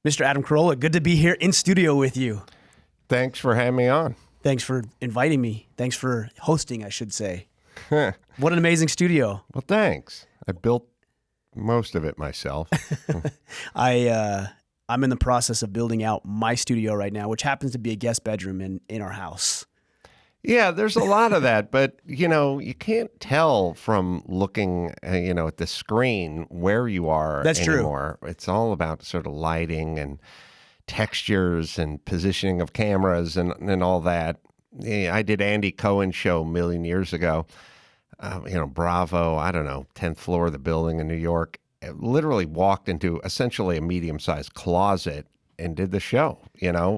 Mr. Adam Carolla, good to be here in studio with you. Thanks for having me on. Thanks for inviting me. Thanks for hosting, I should say. What an amazing studio. Well, thanks. I built most of it myself. I'm in the process of building out my studio right now, which happens to be a guest bedroom in our house. Yeah, there's a lot of that, but you can't tell from looking, at the screen where you are anymore. True. It's all about sort of lighting and textures and positioning of cameras and all that. I did Andy Cohen's show a million years ago. Bravo, 10th floor of the building in New York. I literally walked into essentially a medium-sized closet and did the show.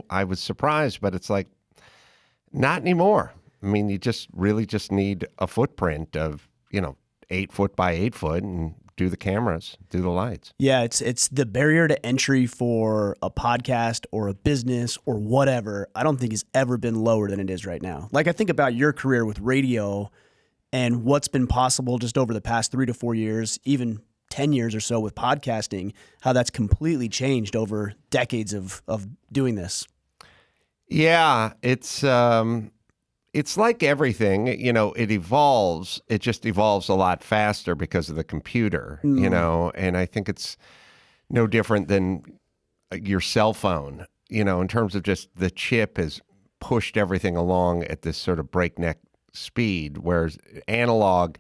I was surprised, but it's like, not anymore. I mean, you just need a footprint of, 8 foot by 8 foot and do the cameras, do the lights. Yeah, it's the barrier to entry for a podcast or a business or whatever, I don't think has ever been lower than it is right now. Like I think about your career with radio and what's been possible just over the past 3 to 4 years, even 10 years or so with podcasting, how that's completely changed over decades of doing this. Yeah, it's like everything, it evolves. It just evolves a lot faster because of the computer, and I think it's no different than your cell phone, in terms of just the chip has pushed everything along at this sort of breakneck speed, whereas analog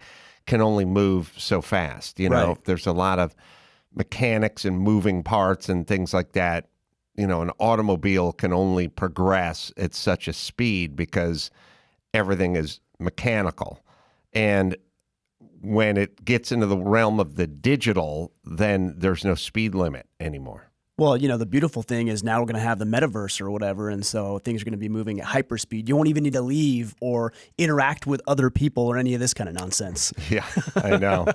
can only move so fast. Right. There's a lot of mechanics and moving parts and things like that. An automobile can only progress at such a speed because everything is mechanical. And when it gets into the realm of the digital, then there's no speed limit anymore. Well, the beautiful thing is now we're going to have the metaverse or whatever, and so things are going to be moving at hyperspeed. You won't even need to leave or interact with other people or any of this kind of nonsense. Yeah, I know.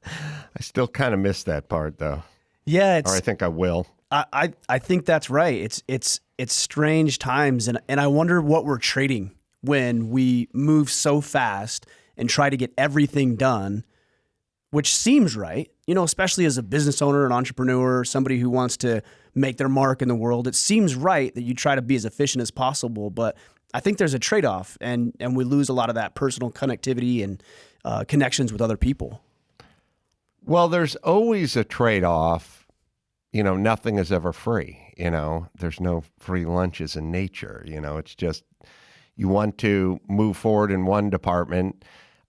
I still kind of miss that part, though. Yeah, or I think I will. I think that's right. It's strange times, and I wonder what we're trading when we move so fast and try to get everything done, which seems right, especially as a business owner, an entrepreneur, somebody who wants to make their mark in the world. It seems right that you try to be as efficient as possible, but I think there's a trade-off, and we lose a lot of that personal connectivity and connections with other people. Well, there's always a trade-off. Nothing is ever free. There's no free lunches in nature. It's just, you want to move forward in one department,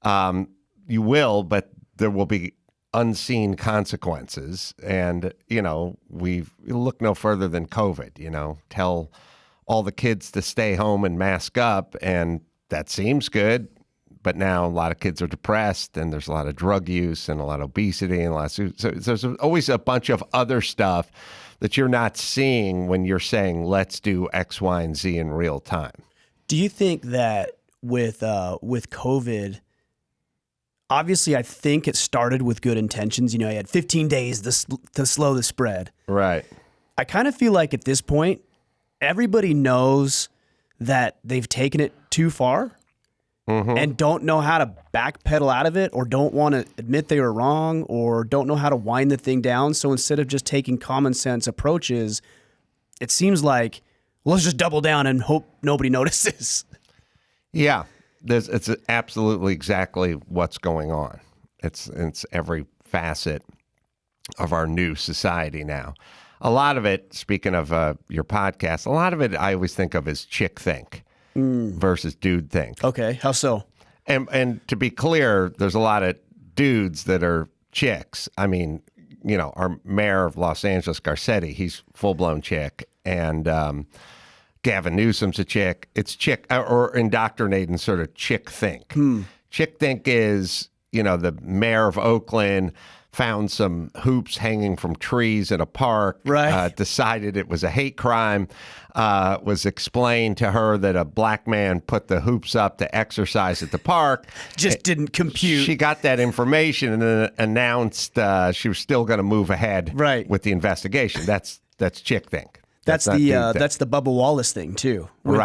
you will, but there will be unseen consequences. And, we look no further than COVID, tell all the kids to stay home and mask up, and that seems good. But now a lot of kids are depressed, and there's a lot of drug use and a lot of obesity and so there's always a bunch of other stuff that you're not seeing when you're saying, let's do X, Y, and Z in real time. Do you think that with COVID, obviously I think it started with good intentions. You had 15 days to slow the spread. Right. I kind of feel like at this point, everybody knows that they've taken it too far. Mm-hmm. And don't know how to backpedal out of it, or don't want to admit they were wrong, or don't know how to wind the thing down. So instead of just taking common sense approaches, it seems like, let's just double down and hope nobody notices. Yeah, it's absolutely exactly what's going on. It's every facet of our new society now. A lot of it, speaking of your podcast, a lot of it I always think of as chick think. Versus dude think. Okay, how so? And to be clear, there's a lot of dudes that are chicks. I mean, our mayor of Los Angeles, Garcetti, he's full-blown chick. And Gavin Newsom's a chick. It's chick, or indoctrinating sort of chick think. Chick think is, the mayor of Oakland found some hoops hanging from trees in a park, right. Decided it was a hate crime, was explained to her that a black man put the hoops up to exercise at the park. Just didn't compute. She got that information and then announced she was still going to move ahead with the investigation. That's chick think. That's the Bubba Wallace thing too, with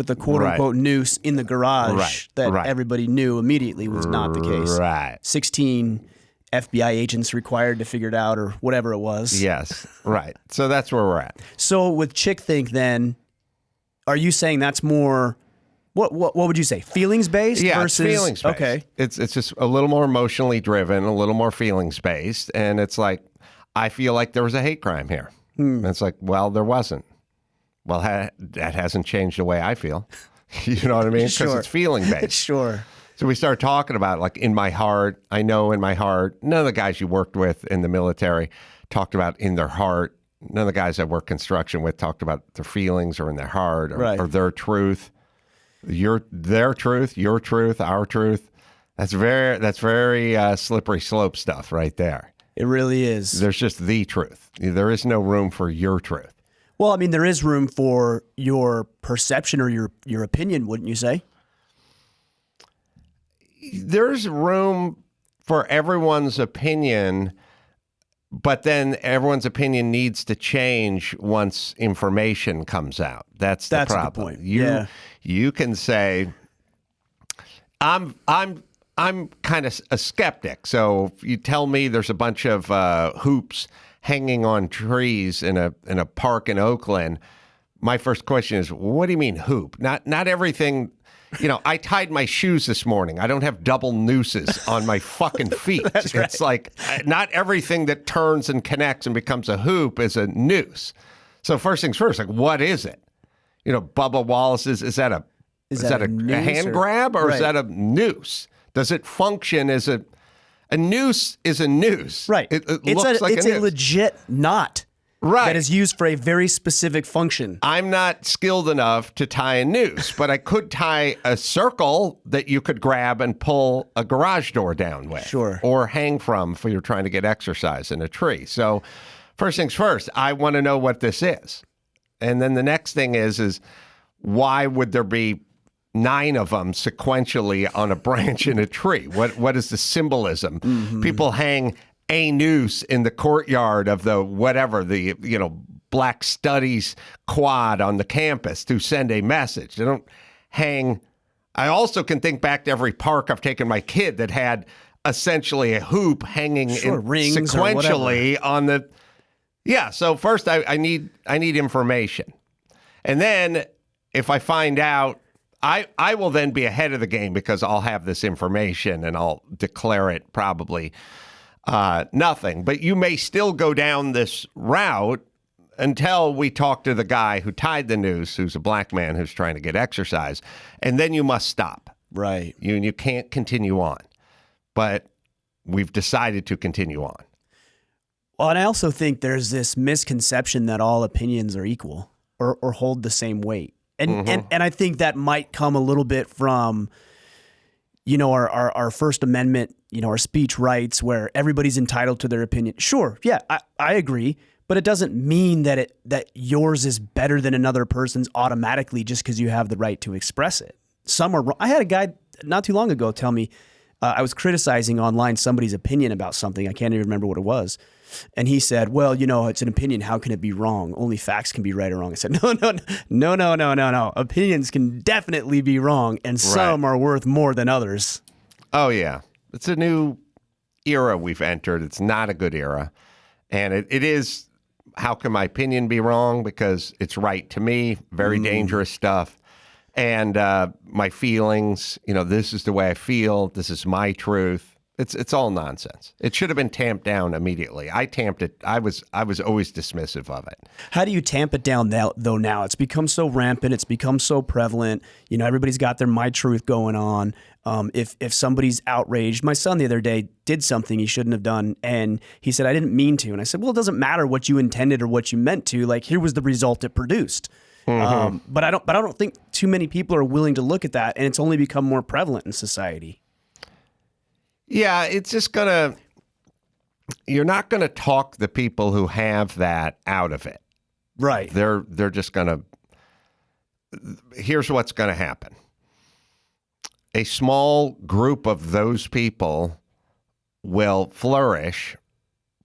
the quote unquote noose in the garage that everybody knew immediately was not the case. Right. 16 FBI agents required to figure it out or whatever it was. Yes, right. So that's where we're at. So with chick think, then, are you saying that's more? What would you say? Feelings based Yeah, versus it's feelings based. Okay. It's just a little more emotionally driven, a little more feelings based, and it's like I feel like there was a hate crime here. And it's like, well, there wasn't. Well, that hasn't changed the way I feel. You know what I mean? Because Sure. it's feeling based. Sure. So we started talking about it, like in my heart. I know in my heart. None of the guys you worked with in the military talked about in their heart. None of the guys I work construction with talked about their feelings or in their heart or, Right. or their truth. Their truth, your truth, our truth. That's very slippery slope stuff right there. It really is. There's just the truth. There is no room for your truth. Well, I mean, there is room for your perception or your opinion, wouldn't you say? There's room for everyone's opinion, but then everyone's opinion needs to change once information comes out. That's the That's a good problem. point. You can say, I'm kind of a skeptic. So if you tell me there's a bunch of hoops hanging on trees in a park in Oakland, my first question is, what do you mean hoop? Not everything. You know, I tied my shoes this morning. I don't have double nooses on my fucking feet. That's right. It's like not everything that turns and connects and becomes a hoop is a noose. So first things first, like what is it? You know, Bubba Wallace's, is that a hand grab or right. is that a noose? Does it function as a noose is a noose? Right. It It's looks like a noose. legit knot. Right. That is used for a very specific function. I'm not skilled enough to tie a noose, but I could tie a circle that you could grab and pull a garage door down with. Sure. Or hang from if you're trying to get exercise in a tree. So first things first, I want to know what this is. And then the next thing is why would there be 9 of them sequentially on a branch in a tree? What is the symbolism? Mm-hmm. People hang a noose in the courtyard of the Black Studies quad on the campus to send a message. They don't hang. I also can think back to every park I've taken my kid that had essentially a hoop hanging rings sequentially on the. Yeah. So first I need information. And then if I find out, I will then be ahead of the game because I'll have this information and I'll declare it probably nothing. But you may still go down this route until we talk to the guy who tied the noose, who's a black man who's trying to get exercise. And then you must stop. Right. You can't continue on. But we've decided to continue on. Well, and I also think there's this misconception that all opinions are equal or hold the same weight. And, and I think that might come a little bit from, our First Amendment, our speech rights, where everybody's entitled to their opinion. Sure, yeah, I agree, but it doesn't mean that yours is better than another person's automatically just because you have the right to express it. Some are wrong. I had a guy not too long ago tell me I was criticizing online somebody's opinion about something. I can't even remember what it was. And he said, well, it's an opinion. How can it be wrong? Only facts can be right or wrong. I said, no. Opinions can definitely be wrong, and some are worth more than others. Oh, yeah. It's a new era we've entered. It's not a good era. And it is, how can my opinion be wrong? Because it's right to me. Very dangerous stuff. And my feelings, this is the way I feel. This is my truth. It's all nonsense. It should have been tamped down immediately. I tamped it. I was always dismissive of it. How do you tamp it down though now? It's become so rampant. It's become so prevalent. Everybody's got their my truth going on. If somebody's outraged, my son the other day did something he shouldn't have done, and he said, I didn't mean to. And I said, well, it doesn't matter what you intended or what you meant to. Like, here was the result it produced. But I don't think too many people are willing to look at that, and it's only become more prevalent in society. Yeah, it's just you're not gonna talk the people who have that out of it. Right. They're just here's what's gonna happen. A small group of those people will flourish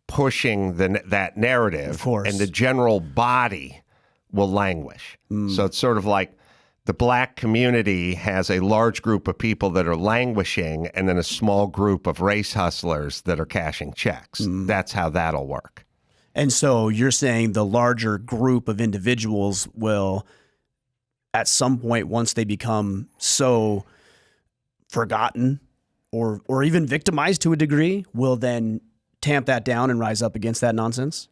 pushing that narrative, of course, and the general body will languish. So it's sort of like the black community has a large group of people that are languishing and then a small group of race hustlers that are cashing checks. That's how that'll work. And so you're saying the larger group of individuals will, at some point, once they become so forgotten or even victimized to a degree, will then tamp that down and rise up against that nonsense?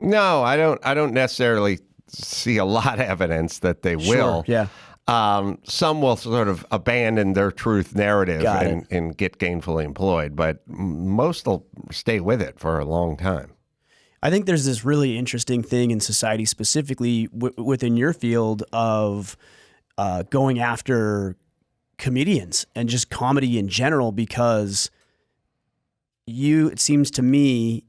No, I don't necessarily see a lot of evidence that they will. Sure, yeah. Some will sort of abandon their truth narrative Got and get gainfully employed, but most will stay with it for a long time. I think there's this really interesting thing in society, specifically within your field, of going after comedians and just comedy in general, because you, it seems to me,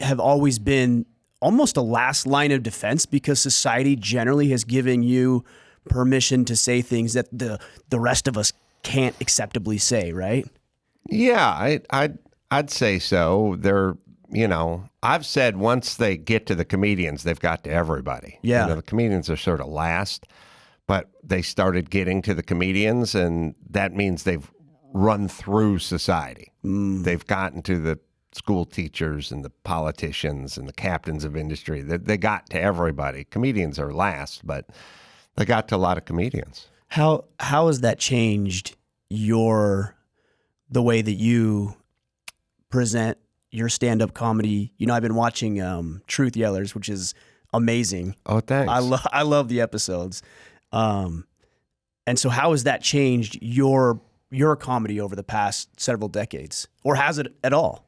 have always been almost a last line of defense, because society generally has given you permission to say things that the rest of us can't acceptably say, right? Yeah, I'd say so. I've said once they get to the comedians, they've got to everybody. Yeah. The comedians are sort of last, but they started getting to the comedians, and that means they've run through society. They've gotten to the school teachers and the politicians and the captains of industry. They got to everybody. Comedians are last, but they got to a lot of comedians. How has that changed the way that you present your stand-up comedy? I've been watching Truth Yellers, which is amazing. Oh, thanks. I love the episodes. And so how has that changed your comedy over the past several decades? Or has it at all?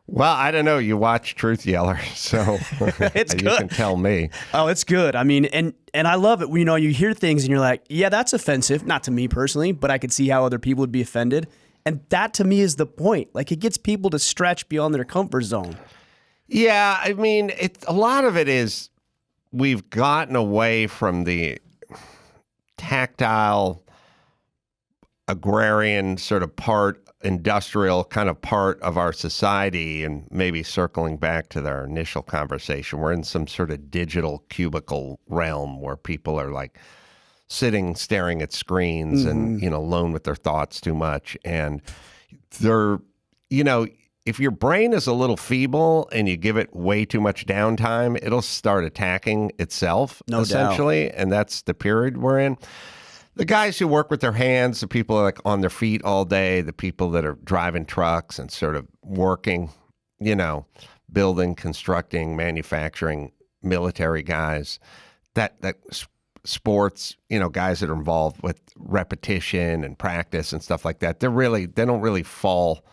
Well, I don't know. You watch Truth Yeller, so It's you good. can tell me. Oh, it's good. I mean, and I love it. You hear things and you're like, yeah, that's offensive. Not to me personally, but I could see how other people would be offended. And that to me is the point. Like, it gets people to stretch beyond their comfort zone. Yeah, I mean, a lot of it is we've gotten away from the tactile, agrarian sort of industrial kind of part of our society, and maybe circling back to their initial conversation, we're in some sort of digital cubicle realm where people are like sitting, staring at screens and, alone with their thoughts too much. And they're, if your brain is a little feeble and you give it way too much downtime, it'll start attacking itself, essentially. And that's the period we're in. The guys who work with their hands, the people like on their feet all day, the people that are driving trucks and sort of working, building, constructing, manufacturing, military guys, that sports, guys that are involved with repetition and practice and stuff like that. They don't really fall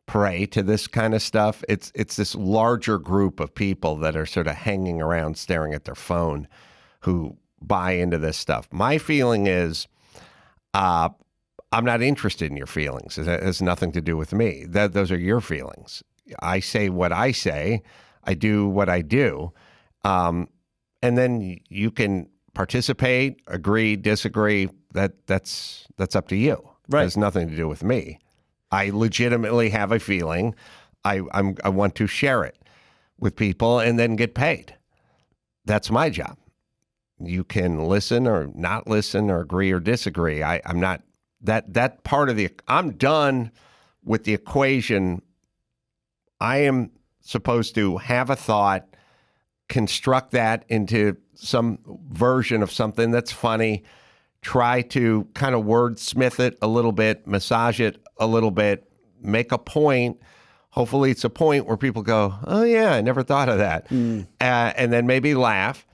prey to this kind of stuff. It's this larger group of people that are sort of hanging around staring at their phone who buy into this stuff. My feeling is I'm not interested in your feelings. It has nothing to do with me. Those are your feelings. I say what I say. I do what I do. And then you can participate, agree, disagree. That's up to you. Right. It has nothing to do with me. I legitimately have a feeling. I want to share it with people and then get paid. That's my job. You can listen or not listen or agree or disagree. I'm not that part of I'm done with the equation. I am supposed to have a thought, construct that into some version of something that's funny, try to kind of wordsmith it a little bit, massage it a little bit, make a point. Hopefully it's a point where people go, oh yeah, I never thought of that. And then maybe laugh.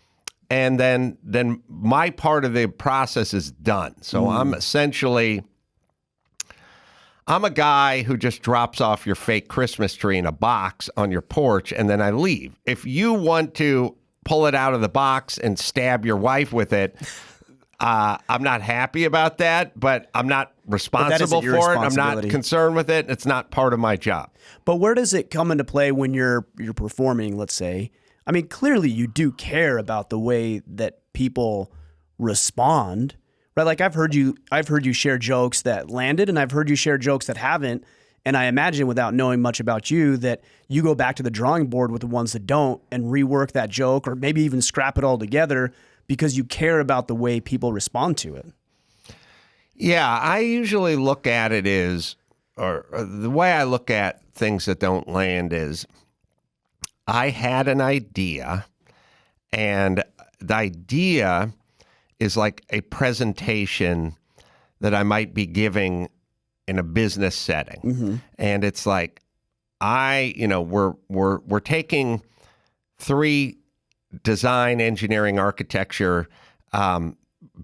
And then my part of the process is done. So I'm a guy who just drops off your fake Christmas tree in a box on your porch, and then I leave. If you want to pull it out of the box and stab your wife with it, I'm not happy about that, but I'm not responsible for it. I'm not concerned with it. It's not part of my job. But where does it come into play when you're performing, let's say? I mean, clearly you do care about the way that people respond, right? Like I've heard you share jokes that landed, and I've heard you share jokes that haven't. And I imagine, without knowing much about you, that you go back to the drawing board with the ones that don't and rework that joke, or maybe even scrap it all together because you care about the way people respond to it. Yeah, I usually look at it or the way I look at things that don't land is, I had an idea, and the idea is like a presentation that I might be giving in a business setting. Mm-hmm. And it's like, we're taking 3 design, engineering, architecture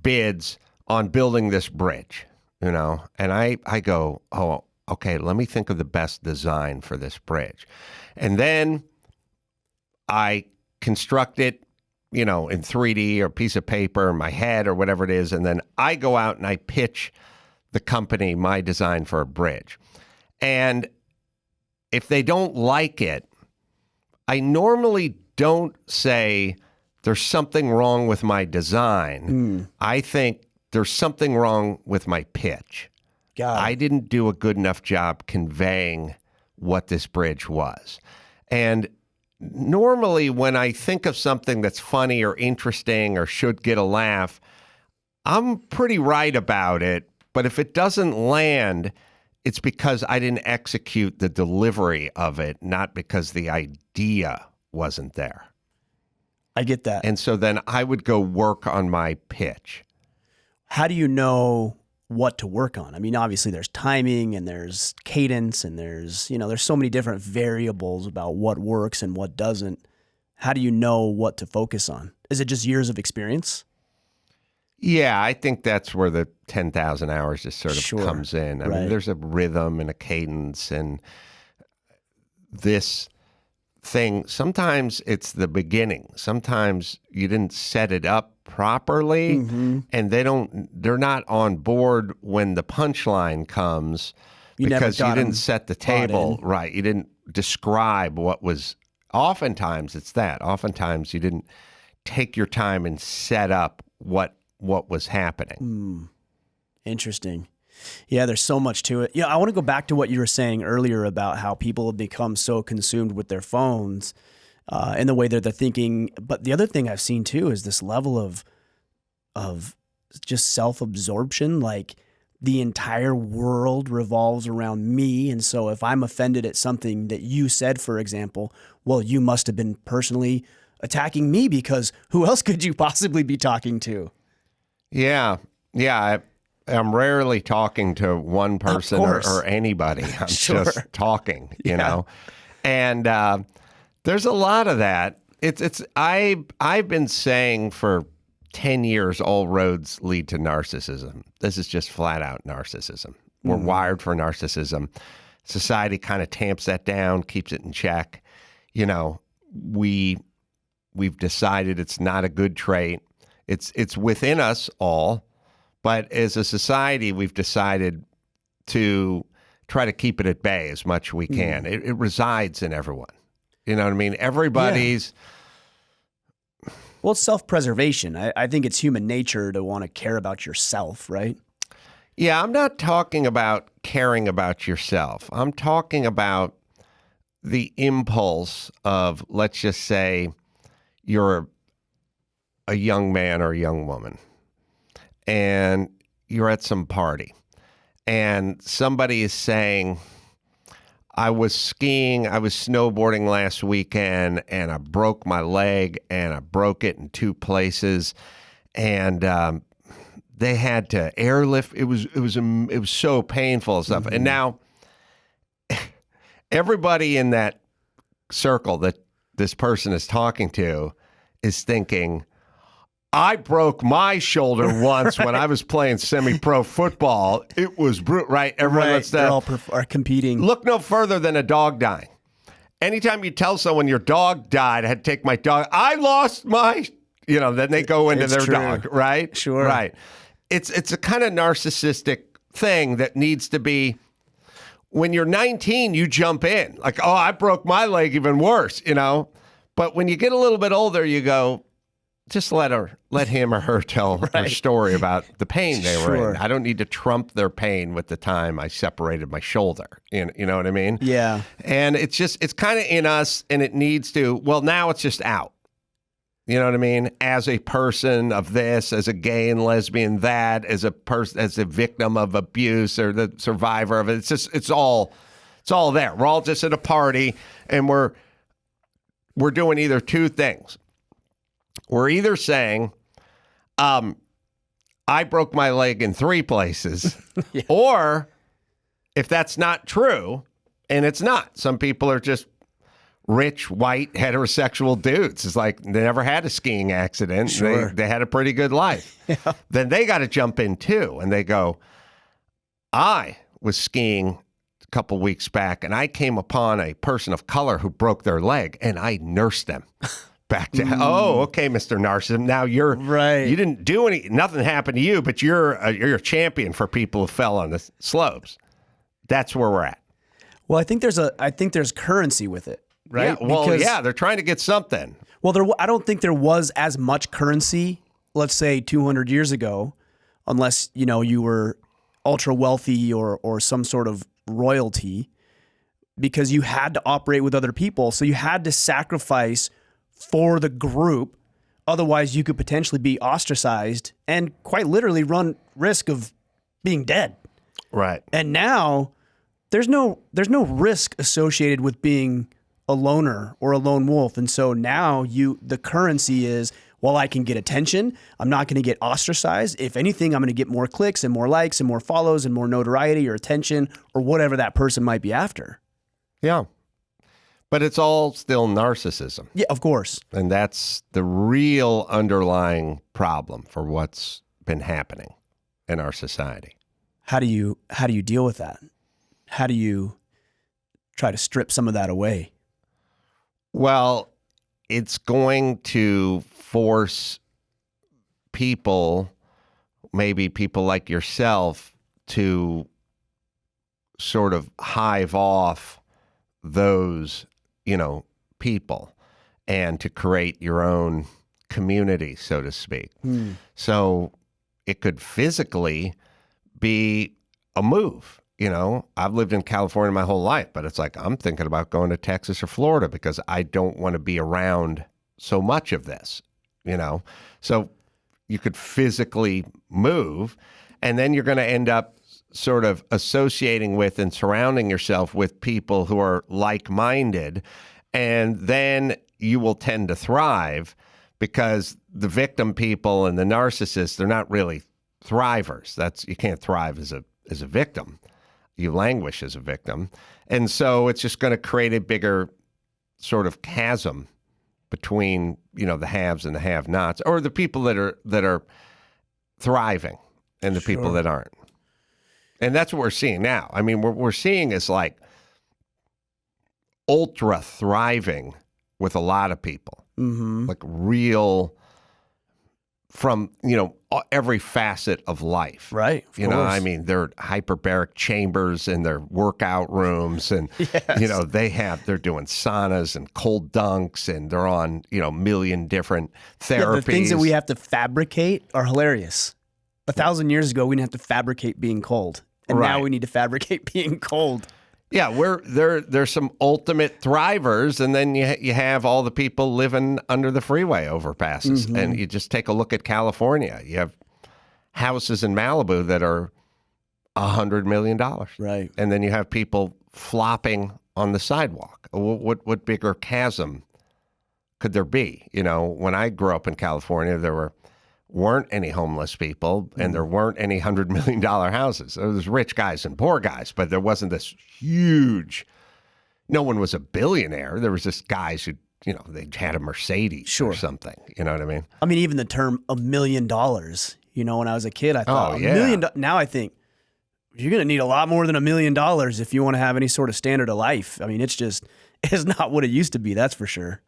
bids on building this bridge, and I go, oh, okay, let me think of the best design for this bridge. And then I construct it, in 3D or piece of paper in my head or whatever it is. And then I go out and I pitch the company my design for a bridge. And if they don't like it, I normally don't say there's something wrong with my design. I think there's something wrong with my pitch. I didn't do a good enough job conveying what this bridge was. And normally when I think of something that's funny or interesting or should get a laugh, I'm pretty right about it. But if it doesn't land, it's because I didn't execute the delivery of it, not because the idea wasn't there. I get that. And so then I would go work on my pitch. How do you know what to work on? I mean, obviously there's timing and there's cadence and there's so many different variables about what works and what doesn't. How do you know what to focus on? Is it just years of experience? Yeah, I think that's where the 10,000 hours just sort of comes in. I mean, there's a rhythm and a cadence, and this thing, sometimes it's the beginning. Sometimes you didn't set it up properly, and they're not on board when the punchline comes because you didn't set the table right. You didn't describe what was. Oftentimes it's that. Oftentimes you didn't take your time and set up what was happening. Interesting. Yeah, there's so much to it. Yeah, I want to go back to what you were saying earlier about how people have become so consumed with their phones and the way that they're thinking. But the other thing I've seen too is this level of just self-absorption. Like the entire world revolves around me. And so if I'm offended at something that you said, for example, well, you must have been personally attacking me because who else could you possibly be talking to? Yeah. I'm rarely talking to one person or anybody. I'm just talking, you know. And there's a lot of that. I've been saying for 10 years, all roads lead to narcissism. This is just flat out narcissism. We're wired for narcissism. Society kind of tamps that down, keeps it in check. We've decided it's not a good trait. It's within us all, but as a society, we've decided to try to keep it at bay as much as we can. It resides in everyone. You know what I mean? Everybody's. Yeah. Well, it's self-preservation. I think it's human nature to want to care about yourself, right? Yeah, I'm not talking about caring about yourself. I'm talking about the impulse of, let's just say, you're a young man or a young woman, and you're at some party, and somebody is saying, I was skiing, I was snowboarding last weekend, and I broke my leg, and I broke it in 2 places, and they had to airlift. It was so painful and stuff. And now everybody in that circle that this person is talking to is thinking, I broke my shoulder once when I was playing semi-pro football. It was brutal, right? Everyone They're all are competing. Look no further than a dog dying. Anytime you tell someone your dog died, I had to take my dog. I lost my, then they go into their dog, right? Sure. Right. It's a kind of narcissistic thing that needs to be, when you're 19, you jump in. Like, oh, I broke my leg, even worse, But when you get a little bit older, you go, just let him or her tell her story about the pain they were in. I don't need to trump their pain with the time I separated my shoulder. You know what I mean? Yeah. And it's kind of in us, and it needs to, well, now it's just out. You know what I mean? As a person of this, as a gay and lesbian that, as a person, as a victim of abuse or the survivor of it. It's all there. We're all just at a party, and we're doing either two things. We're either saying, I broke my leg in 3 places, yeah. Or if that's not true, and it's not, some people are just rich, white, heterosexual dudes. It's like they never had a skiing accident. Sure. They had a pretty good life. Yeah. Then they got to jump in too. And they go, I was skiing a couple weeks back and I came upon a person of color who broke their leg and I nursed them back to, oh, okay, Mr. Narcissism. Now you're right. You didn't do nothing happened to you, but you're a champion for people who fell on the slopes. That's where we're at. Well, I think there's currency with it. Right. Yeah, well, yeah, they're trying to get something. Well, I don't think there was as much currency, let's say 200 years ago, unless, you were ultra wealthy or some sort of royalty, because you had to operate with other people. So you had to sacrifice for the group. Otherwise, you could potentially be ostracized and quite literally run risk of being dead. Right. And now there's no risk associated with being a loner or a lone wolf. And so now the currency is, well, I can get attention. I'm not going to get ostracized. If anything, I'm going to get more clicks and more likes and more follows and more notoriety or attention or whatever that person might be after. Yeah. But it's all still narcissism. Yeah, of course. And that's the real underlying problem for what's been happening in our society. How do you deal with that? How do you try to strip some of that away? Well, it's going to force people, maybe people like yourself, to sort of hive off those, people and to create your own community, so to speak. So it could physically be a move. I've lived in California my whole life, but it's like I'm thinking about going to Texas or Florida because I don't want to be around so much of this, So you could physically move, and then you're going to end up sort of associating with and surrounding yourself with people who are like-minded, and then you will tend to thrive because the victim people and the narcissists, they're not really thrivers. You can't thrive as a victim. You languish as a victim. And so it's just going to create a bigger sort of chasm between, the haves and the have-nots, or the people that are thriving and the people that aren't. And that's what we're seeing now. I mean, what we're seeing is like ultra thriving with a lot of people, like real from, every facet of life. Right. I mean, they're hyperbaric chambers in their workout rooms and, yes. they're doing saunas and cold dunks and they're on, a million different therapies. Yeah, the things that we have to fabricate are hilarious. 1,000 years ago, we didn't have to fabricate being cold. And now we need to fabricate being cold. Yeah, there's some ultimate thrivers, and then you have all the people living under the freeway overpasses. And you just take a look at California. You have houses in Malibu that are $100 million. Right. And then you have people flopping on the sidewalk. What bigger chasm could there be? When I grew up in California, there weren't any homeless people and there weren't any $100 million houses. There was rich guys and poor guys, but there wasn't this huge, no one was a billionaire. There was just guys who, they had a Mercedes or something. You know what I mean? I mean, even the term $1 million, when I was a kid, I thought $1 million. Now I think you're going to need a lot more than $1 million if you want to have any sort of standard of life. I mean, it's not what it used to be. That's for sure.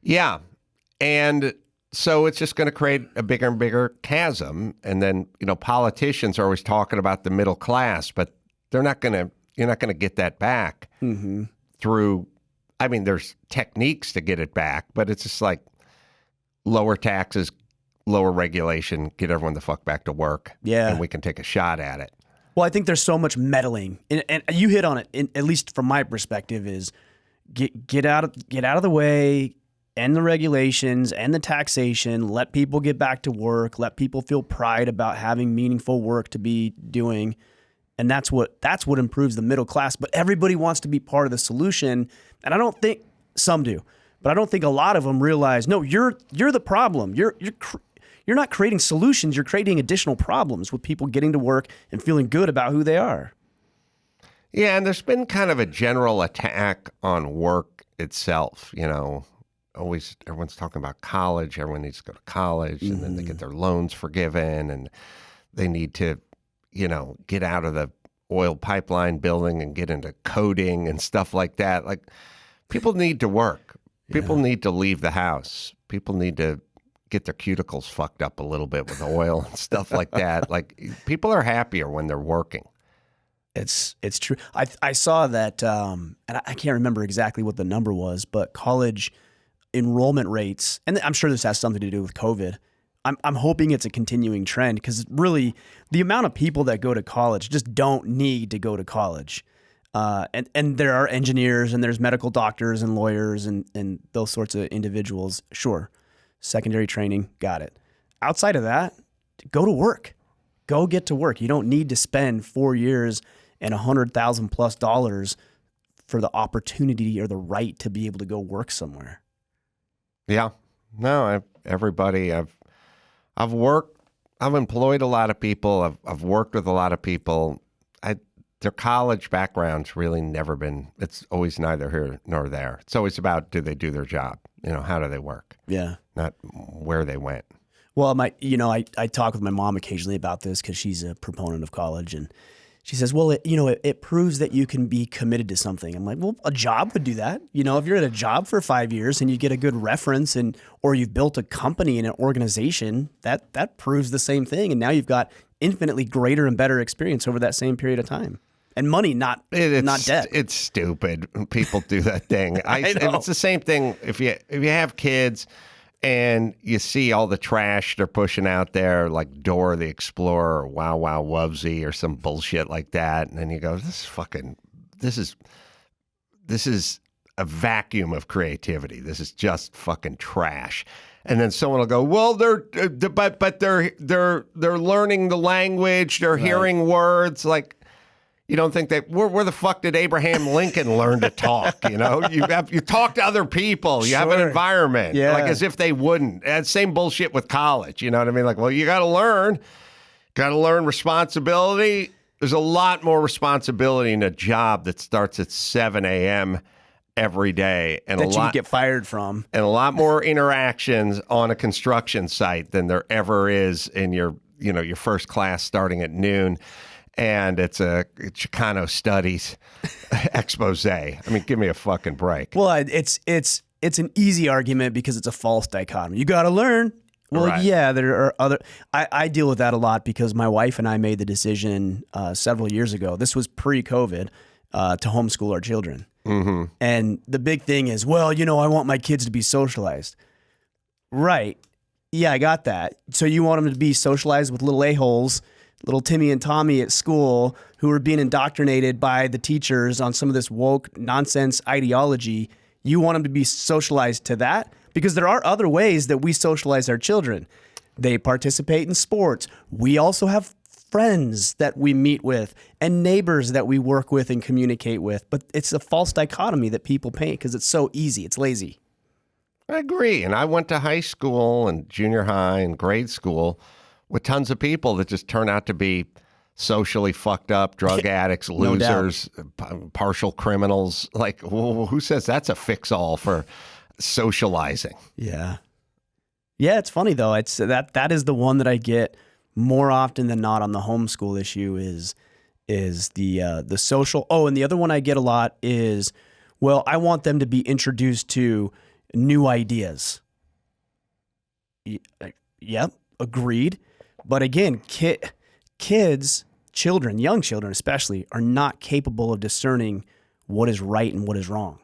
Yeah. And so it's just going to create a bigger and bigger chasm. And then, politicians are always talking about the middle class, but you're not going to get that back through, I mean, there's techniques to get it back, but it's just like lower taxes, lower regulation, get everyone the fuck back to work. Yeah. And we can take a shot at it. Well, I think there's so much meddling, and you hit on it, at least from my perspective, is get out of the way, and the regulations and the taxation, let people get back to work, let people feel pride about having meaningful work to be doing. And that's what improves the middle class. But everybody wants to be part of the solution. And I don't think some do, but I don't think a lot of them realize, no, you're the problem. You're not creating solutions. You're creating additional problems with people getting to work and feeling good about who they are. Yeah, and there's been kind of a general attack on work itself. Always everyone's talking about college. Everyone needs to go to college, and then they get their loans forgiven, and they need to, get out of the oil pipeline building and get into coding and stuff like that. Like, people need to work. People need to leave the house. People need to get their cuticles fucked up a little bit with oil and stuff like that. Like, people are happier when they're working. It's true. I saw that, and I can't remember exactly what the number was, but college enrollment rates, and I'm sure this has something to do with COVID. I'm hoping it's a continuing trend, because really the amount of people that go to college just don't need to go to college. And there are engineers, and there's medical doctors and lawyers and those sorts of individuals. Sure. Secondary training. Got it. Outside of that, go to work. Go get to work. You don't need to spend 4 years and $100,000+ for the opportunity or the right to be able to go work somewhere. Yeah. No, I've worked, I've employed a lot of people. I've worked with a lot of people. Their college background's really never been, it's always neither here nor there. It's always about, do they do their job? How do they work? Yeah. Not where they went. Well, I talk with my mom occasionally about this, because she's a proponent of college, and she says, well, it proves that you can be committed to something. I'm like, well, a job would do that. If you're at a job for 5 years and you get a good reference, or you've built a company and an organization, that proves the same thing. And now you've got infinitely greater and better experience over that same period of time. And money, not debt. It's stupid when people do that thing. I know. And it's the same thing if you have kids and you see all the trash they're pushing out there, like Dora the Explorer or Wow Wow Wubsy or some bullshit like that, and then you go, this is a vacuum of creativity. This is just fucking trash. And then someone will go, well, they're learning the language, they're hearing words. Like, you don't think that where the fuck did Abraham Lincoln learn to talk? You talk to other people. You have an environment, like, as if they wouldn't. And same bullshit with college. You know what I mean? Like, well, you got to learn responsibility. There's a lot more responsibility in a job that starts at 7 a.m. every day, and that you can get fired from, and a lot more interactions on a construction site than there ever is in your first class starting at noon. And it's a Chicano studies expose. I mean, give me a fucking break. Well, it's an easy argument because it's a false dichotomy. You got to learn. Well, right. Yeah, there are other. I deal with that a lot because my wife and I made the decision several years ago. This was pre-COVID to homeschool our children. Mm-hmm. And the big thing is, well, I want my kids to be socialized. Right. Yeah, I got that. So you want them to be socialized with little a-holes, little Timmy and Tommy at school who are being indoctrinated by the teachers on some of this woke nonsense ideology. You want them to be socialized to that? Because there are other ways that we socialize our children. They participate in sports. We also have friends that we meet with and neighbors that we work with and communicate with. But it's a false dichotomy that people paint because it's so easy. It's lazy. I agree. And I went to high school and junior high and grade school with tons of people that just turn out to be socially fucked up, drug addicts, losers, partial criminals. Like, who says that's a fix-all for socializing? Yeah. Yeah, it's funny, though. It's that is the one that I get more often than not on the homeschool issue is the social. Oh, and the other one I get a lot is, well, I want them to be introduced to new ideas. Yep, agreed. But again, children, young children especially, are not capable of discerning what is right and what is wrong.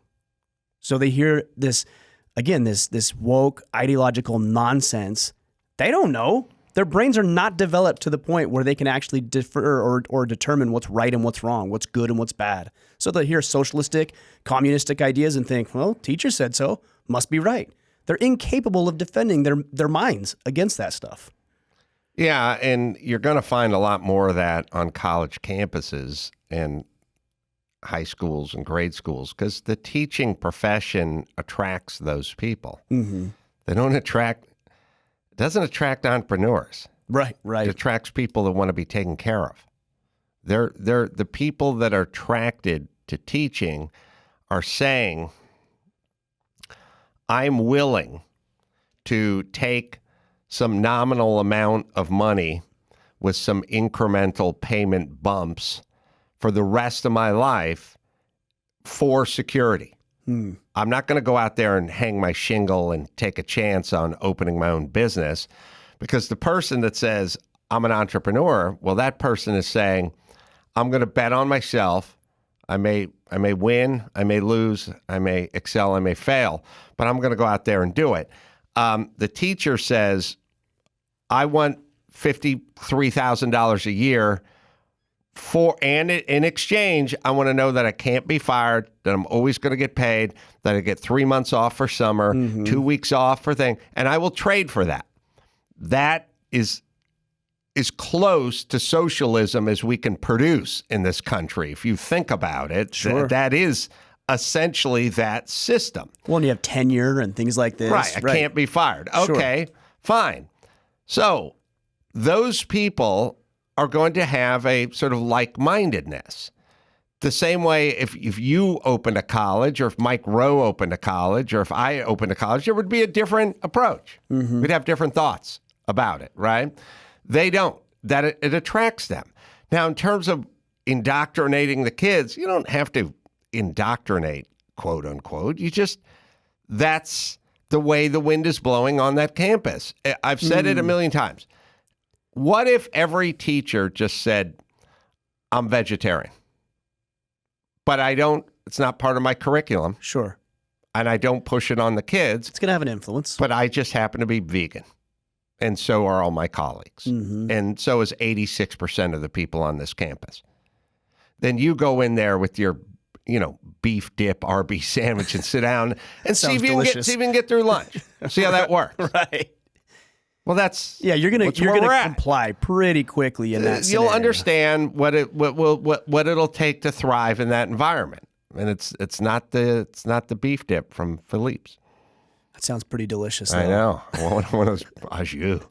So they hear this woke ideological nonsense. They don't know. Their brains are not developed to the point where they can actually differ or determine what's right and what's wrong, what's good and what's bad. So they hear socialistic, communistic ideas and think, well, teacher said so, must be right. they're incapable of defending their minds against that stuff. Yeah, and you're going to find a lot more of that on college campuses and high schools and grade schools because the teaching profession attracts those people. Mm-hmm. They doesn't attract entrepreneurs. Right. It attracts people that want to be taken care of. They're the people that are attracted to teaching are saying, I'm willing to take some nominal amount of money with some incremental payment bumps for the rest of my life for security. I'm not going to go out there and hang my shingle and take a chance on opening my own business because the person that says, I'm an entrepreneur, well, that person is saying, I'm going to bet on myself. I may win, I may lose, I may excel, I may fail, but I'm going to go out there and do it. The teacher says, I want $53,000 a year and in exchange, I want to know that I can't be fired, that I'm always going to get paid, that I get 3 months off for summer, 2 weeks off for thing, and I will trade for that. That is close to socialism as we can produce in this country. If you think about it, sure. That is essentially that system. Well, and you have tenure and things like this. Right, I can't be fired. Okay, fine. So those people are going to have a sort of like-mindedness. The same way if you opened a college or if Mike Rowe opened a college or if I opened a college, there would be a different approach. We'd have different thoughts about it, right? They don't. That it attracts them. Now, in terms of indoctrinating the kids, you don't have to indoctrinate, quote unquote. That's the way the wind is blowing on that campus. I've said it a million times. What if every teacher just said, I'm vegetarian, but it's not part of my curriculum. Sure. And I don't push it on the kids. It's going to have an influence. But I just happen to be vegan. And so are all my colleagues. And so is 86% of the people on this campus. Then you go in there with your, beef dip RB sandwich and sit down and see if you can get through lunch. See how that works. Right. Well, you're gonna comply pretty quickly in that scenario. You'll understand what it'll take to thrive in that environment. And it's not the beef dip from Philippe's. That sounds pretty delicious, though. I know. One of those au jus.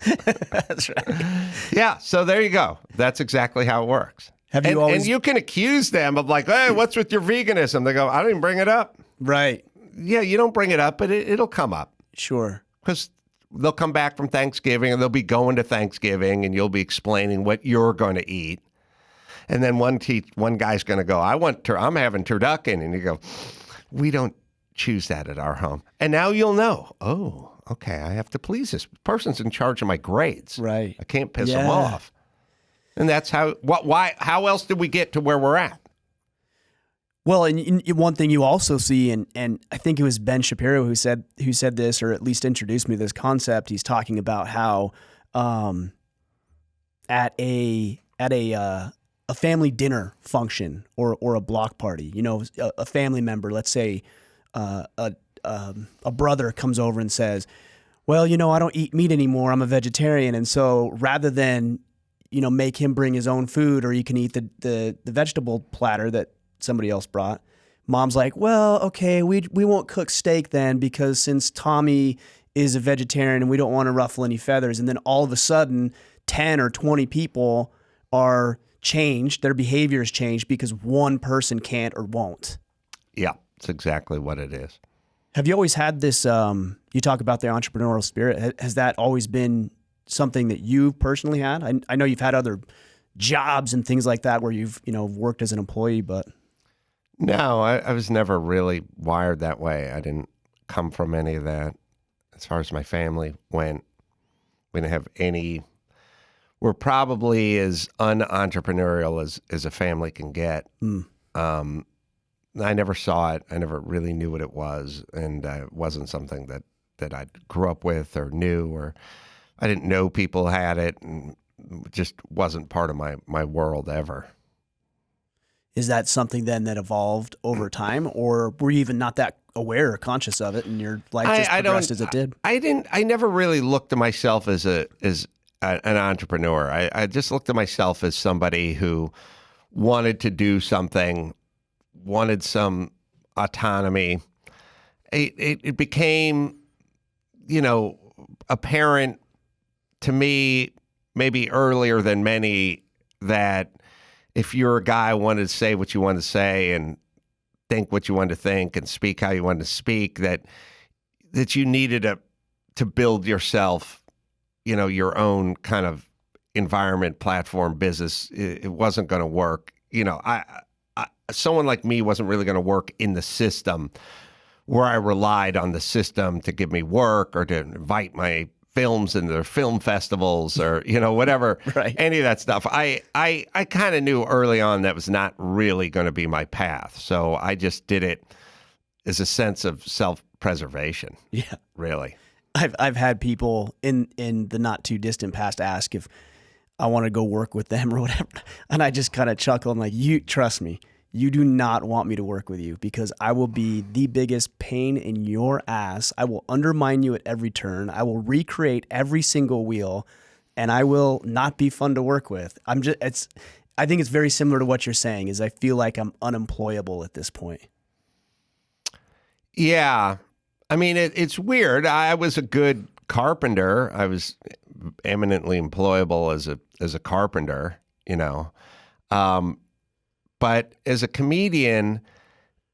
That's right. Yeah, so there you go. That's exactly how it works. And you can accuse them of like, hey, what's with your veganism? They go, I didn't bring it up. Right. Yeah, you don't bring it up, but it'll come up. Sure. Because they'll come back from Thanksgiving and they'll be going to Thanksgiving and you'll be explaining what you're going to eat. And then one guy's going to go, I'm having turducken. And you go, we don't choose that at our home. And now you'll know, oh, okay, I have to please this person's in charge of my grades. Right. I can't piss them off. And that's how else did we get to where we're at? Well, and one thing you also see, and I think it was Ben Shapiro who said this, or at least introduced me to this concept. He's talking about how at a family dinner function or a block party, a family member, let's say a brother comes over and says, well, I don't eat meat anymore. I'm a vegetarian. And so rather than, make him bring his own food, or you can eat the vegetable platter that somebody else brought, mom's like, well, okay, we won't cook steak then, because since Tommy is a vegetarian and we don't want to ruffle any feathers. And then all of a sudden 10 or 20 people are changed, their behavior has changed because one person can't or won't. Yeah, that's exactly what it is. Have you always had this, you talk about the entrepreneurial spirit, has that always been something that you personally had? I know you've had other jobs and things like that where you've, worked as an employee, but. No, I was never really wired that way. I didn't come from any of that. As far as my family went, we didn't have any. We're probably as un-entrepreneurial as a family can get. I never saw it. I never really knew what it was, and it wasn't something that I grew up with or knew, or I didn't know people had it, and it just wasn't part of my world ever. Is that something then that evolved over time, or were you even not that aware or conscious of it, and your life just progressed as it did? I never really looked at myself as an entrepreneur. I just looked at myself as somebody who wanted to do something, wanted some autonomy. It became, apparent to me, maybe earlier than many, that if you're a guy who wanted to say what you wanted to say and think what you wanted to think and speak how you wanted to speak, that you needed to build yourself, your own kind of environment, platform, business. It wasn't going to work. Someone like me wasn't really going to work in the system where I relied on the system to give me work or to invite my films into their film festivals or, whatever, Right. Any of that stuff. I kind of knew early on that was not really going to be my path. So I just did it as a sense of self-preservation. Yeah. Really. I've had people in the not too distant past ask if I want to go work with them or whatever. And I just kind of chuckle. I'm like, you trust me. You do not want me to work with you because I will be the biggest pain in your ass. I will undermine you at every turn. I will recreate every single wheel, and I will not be fun to work with. I think it's very similar to what you're saying. Is I feel like I'm unemployable at this point. Yeah, I mean it's weird. I was a good carpenter. I was eminently employable as a carpenter. But as a comedian,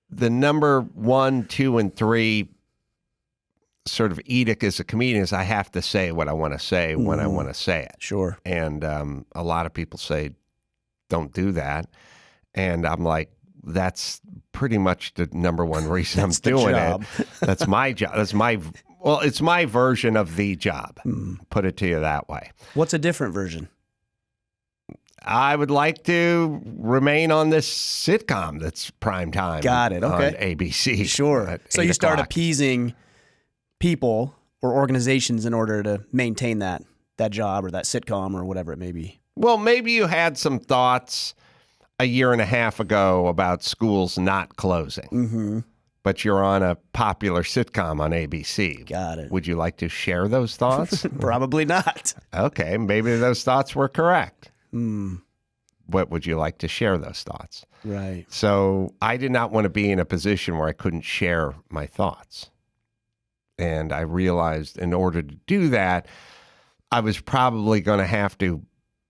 the number 1, 2, and 3 sort of edict as a comedian is I have to say what I want to say when I want to say it. Sure. And a lot of people say, don't do that. And I'm like, that's pretty much the number one reason I'm doing it. That's my job. It's my version of the job. Put it to you that way. What's a different version? I would like to remain on this sitcom that's prime time. Got it. Okay. On ABC. Sure. So you start appeasing people or organizations in order to maintain that job or that sitcom or whatever it may be. Well, maybe you had some thoughts a year and a half ago about schools not closing, but you're on a popular sitcom on ABC. Got it. Would you like to share those thoughts? Probably not. Okay. Maybe those thoughts were correct. What would you like to share those thoughts? Right. So I did not want to be in a position where I couldn't share my thoughts. And I realized in order to do that, I was probably going to have to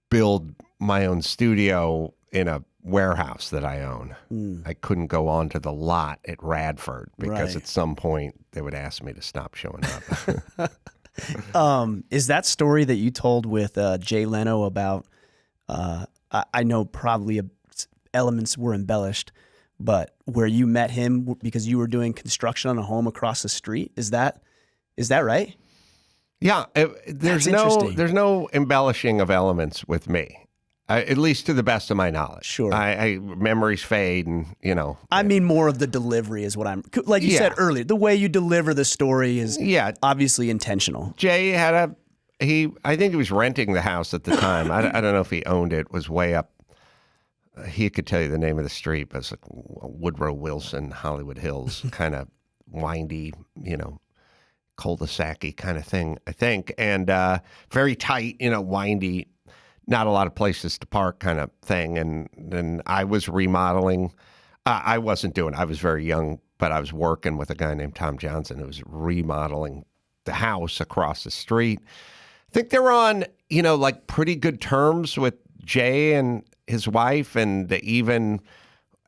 build my own studio in a warehouse that I own. I couldn't go onto the lot at Radford because at some point they would ask me to stop showing up. Is that story that you told with Jay Leno about I know probably elements were embellished, but where you met him because you were doing construction on a home across the street, is that right? Yeah, there's no embellishing of elements with me, at least to the best of my knowledge. Sure, memories fade, and I mean, more of the delivery is what I'm like. You said earlier, the way you deliver the story is obviously intentional. Jay had I think he was renting the house at the time. I don't know if he owned it. It was way up. He could tell you the name of the street, but it's like Woodrow Wilson, Hollywood Hills, kind of windy, cul-de-sac-y kind of thing, I think. And very tight, windy, not a lot of places to park kind of thing. And then I was remodeling. I was very young, but I was working with a guy named Tom Johnson who was remodeling the house across the street. I think they were on, like pretty good terms with Jay and his wife, and they even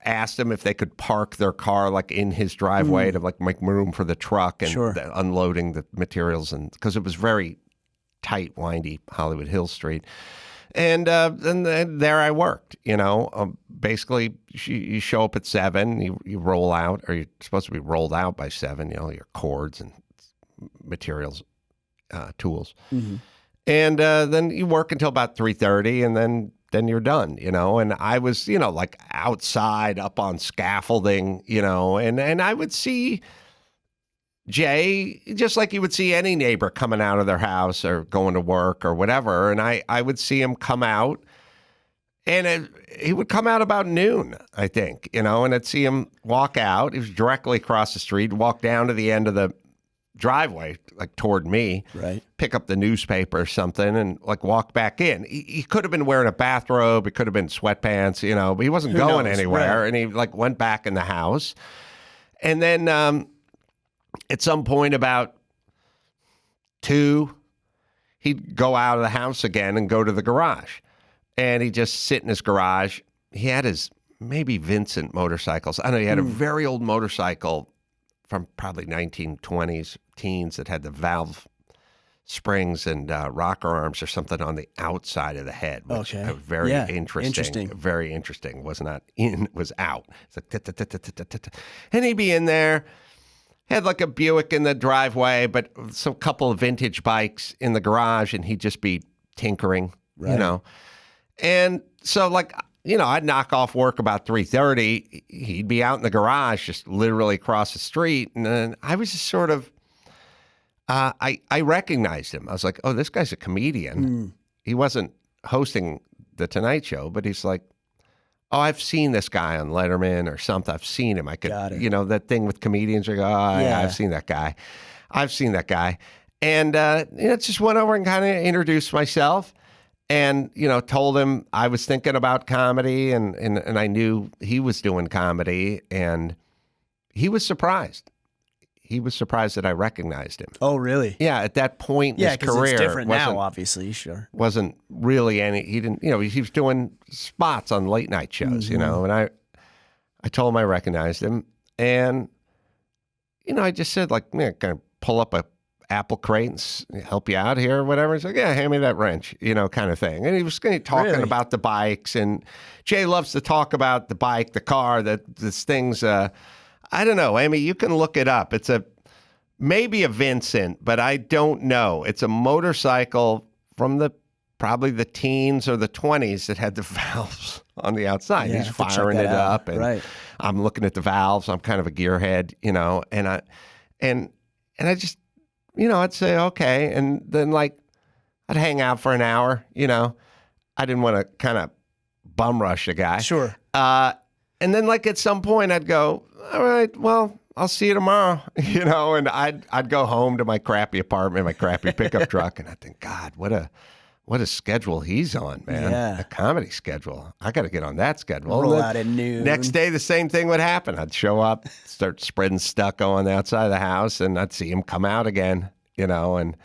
asked him if they could park their car like in his driveway to like make room for the truck and unloading the materials, and because it was very tight, windy Hollywood Hills Street. And then there I worked, basically you show up at 7, you roll out, or you're supposed to be rolled out by 7, your cords and materials, tools. And then you work until about 3:30, and then you're done, and I was, like outside up on scaffolding, and I would see Jay just like you would see any neighbor coming out of their house or going to work or whatever. And I would see him come out he would come out about noon, I think, and I'd see him walk out. He was directly across the street, walk down to the end of the driveway, like toward me, Right. pick up the newspaper or something and like walk back in. He could have been wearing a bathrobe. He could have been sweatpants, but he wasn't going knows? anywhere. Right. And he like went back in the house. And then at some point about 2, he'd go out of the house again and go to the garage. And he'd just sit in his garage. He had his maybe Vincent motorcycles. I know he had a very old motorcycle from probably 1920s, teens, that had the valve springs and rocker arms or something on the outside of the head, which Okay. very Yeah, interesting. Very interesting. Was not in, was out. It's like, and he'd be in there, had like a Buick in the driveway, but some couple of vintage bikes in the garage, and he'd just be tinkering, Right. And so like, I'd knock off work about 3:30. He'd be out in the garage, just literally across the street. And then I was just sort of, I recognized him. I was like, oh, this guy's a comedian. He wasn't hosting the Tonight Show, but he's like, oh, I've seen this guy on Letterman or something. I've seen him. I could, Got it. that thing with comedians. You go, oh, yeah, I've seen that guy. I've seen that guy. And, just went over and kind of introduced myself. And, told him I was thinking about comedy and I knew he was doing comedy, and he was surprised. He was surprised that I recognized him. Oh, really? Yeah, at that point in his because career. it's different now, obviously, sure. Wasn't really he didn't, he was doing spots on late night shows, and I told him I recognized him. And, I just said, like, can I pull up a apple crate and help you out here or whatever? He's like, yeah, hand me that wrench, kind of thing. And he was talking Really? about the bikes, and Jay loves to talk about the bike, the car, this thing's, I don't know, Amy, you can look it up. It's maybe a Vincent, but I don't know. It's a motorcycle from probably the teens or the 20s that had the valves on the outside. Yeah, He's have to check firing that it out. up, and Right. I'm looking at the valves. I'm kind of a gearhead, and I just, I'd say, okay. And then like, I'd hang out for an hour, I didn't want to kind of bum rush the guy. Sure. And then like at some point I'd go, all right, well, I'll see you tomorrow, and I'd go home to my crappy apartment, my crappy pickup truck. And I think, God, what a schedule he's on, man. Yeah. A comedy schedule. I got to get on that schedule. Roll And out at noon. Next day, the same thing would happen. I'd show up, start spreading stucco on the outside of the house, and I'd see him come out again, and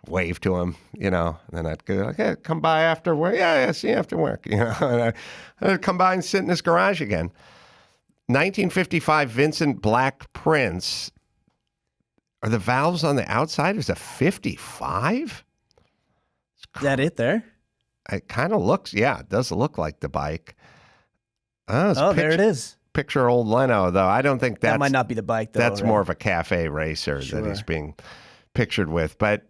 wave to him, and then I'd go, okay, come by after work. Yeah, see you after work, and I'd come by and sit in his garage again. 1955 Vincent Black Prince. Are the valves on the outside? Is a 55? Is that it there? It kind of looks, it does look like the bike. Oh, There it is. Picture old Leno, though. I don't think That might not be the bike, though. that's right? more of a cafe racer Sure. that he's being pictured with. But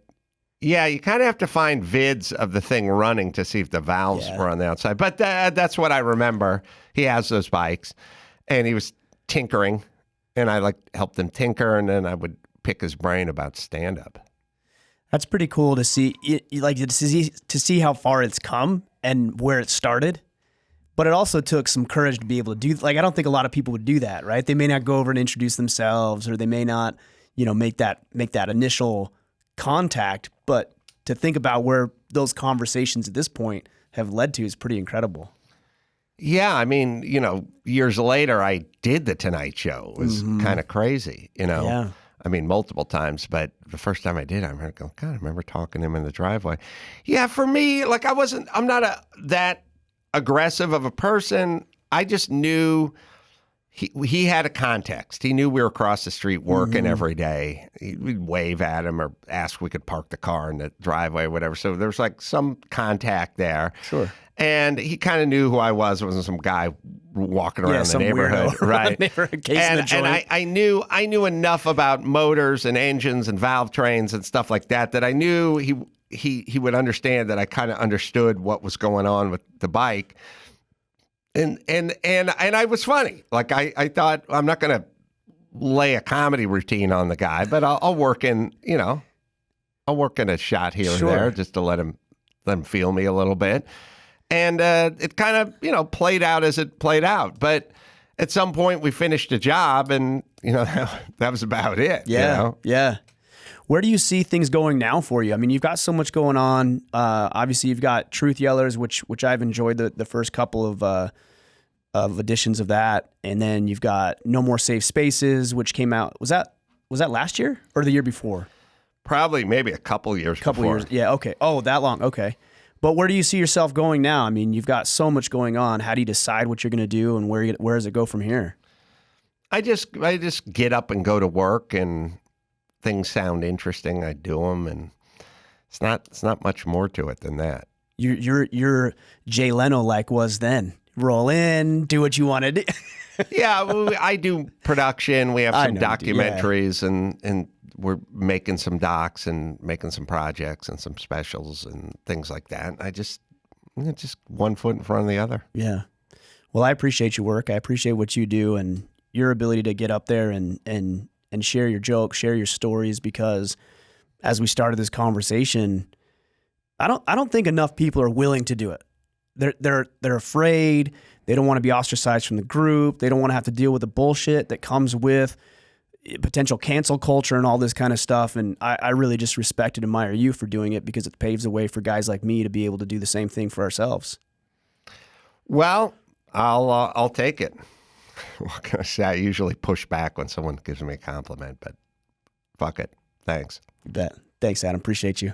yeah, you kind of have to find vids of the thing running to see if the valves were on the outside. But that's what I remember. He has those bikes, and he was tinkering, and I helped him tinker, and then I would pick his brain about stand-up. That's pretty cool to see, to see how far it's come and where it started. But it also took some courage to be able to do. I don't think a lot of people would do that, right? They may not go over and introduce themselves, or they may not, make that initial contact. But to think about where those conversations at this point have led to is pretty incredible. Yeah, I mean, years later, I did the Tonight Show. It was kind of crazy, Yeah. I mean, multiple times, but the first time I did, I remember going, God, I remember talking to him in the driveway. Yeah, for me, I'm not that aggressive of a person. I just knew he had a context. He knew we were across the street working every day. We'd wave at him or ask if we could park the car in the driveway or whatever. So there was some contact there. Sure. And he kind of knew who I was. It wasn't some guy walking around the some neighborhood, weirdo right? And I knew enough about motors and engines and valve trains and stuff like that I knew he would understand that I kind of understood what was going on with the bike. And I was funny. I thought, I'm not going to lay a comedy routine on the guy, but I'll work in a shot here and there just to let him feel me a little bit. And it kind of, played out as it played out. But at some point we finished a job and, that was about it. Yeah. Yeah. Where do you see things going now for you? I mean, you've got so much going on. Obviously, you've got Truth Yellers, which I've enjoyed the first couple of editions of that, and then you've got No More Safe Spaces, which came out. Was that last year or the year before? Probably maybe a couple years. Years. Yeah. Okay. Oh, that long. Okay. But where do you see yourself going now? I mean, you've got so much going on. How do you decide what you're going to do, and where does it go from here? I just get up and go to work, and things sound interesting, I do them, and it's not much more to it than that. You're Jay Leno like was then. Roll in, do what you want to do. Yeah, well, I do production. We have some documentaries, yeah. and we're making some docs and making some projects and some specials and things like that. I just one foot in front of the other. Yeah. Well, I appreciate your work. I appreciate what you do and your ability to get up there and share your jokes, share your stories, because as we started this conversation, I don't think enough people are willing to do it. They're afraid. They don't want to be ostracized from the group. They don't want to have to deal with the bullshit that comes with potential cancel culture and all this kind of stuff. And I really just respect and admire you for doing it, because it paves the way for guys like me to be able to do the same thing for ourselves. Well, I'll take it. What can I say? I usually push back when someone gives me a compliment, but fuck it. Thanks. You bet. Thanks, Adam. Appreciate you.